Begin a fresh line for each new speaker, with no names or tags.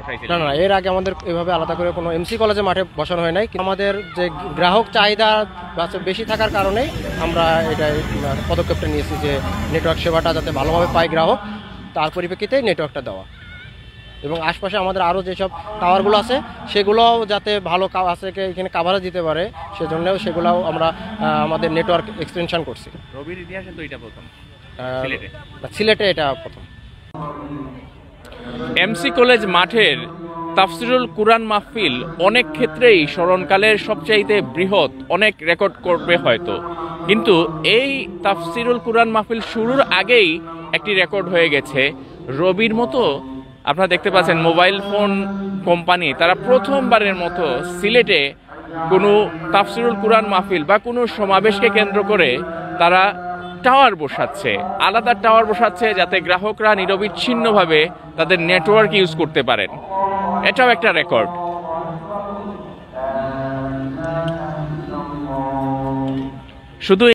বসাইছেন?
না না, এর আগে আমাদের এভাবে আলাদা করে কোনো এমসি কলেজে মাঠে বসানো হয় নাই। আমাদের যে গ্রাহক চাহিদা বেশি থাকার কারণেই আমরা এটা পদক্ষেপটা নিয়েছি যে নেটওয়ার্ক সেবাটা যাতে ভালোভাবে পায় গ্রাহক, তার পরিপ্রেক্ষিতে নেটওয়ার্কটা দেওয়া। এবং আশপাশে আমাদের আরও যেসব টাওয়ারগুলো আছে সেগুলোও যাতে ভালো আছে এখানে কাভারেজ দিতে পারে, সেজন্যও সেগুলোও আমরা আমাদের নেটওয়ার্ক এক্সটেনশন করছি।
রবির ইতিহাসে তো এটা প্রথম
সিলেটে এটা প্রথম।
এমসি কলেজ মাঠের তাফসিরুল কুরআন মাহফিল অনেক ক্ষেত্রেই স্মরণকালের সবচাইতে বৃহৎ, অনেক রেকর্ড করবে হয়তো, কিন্তু এই তাফসিরুল কুরআন মাহফিল শুরুর আগেই একটি রেকর্ড হয়ে গেছে। রবির মতো আপনারা দেখতে পাচ্ছেন মোবাইল ফোন কোম্পানি তারা প্রথমবারের মতো সিলেটে কোনো তাফসিরুল কুরআন মাহফিল বা কোনো সমাবেশকে কেন্দ্র করে তারা টাওয়ার বসাচ্ছে, আলাদা টাওয়ার বসাচ্ছে, যাতে গ্রাহকরা নিরবিচ্ছিন্নভাবে তাদের নেটওয়ার্ক ইউজ করতে পারেন। এটাও একটা রেকর্ড। শুধু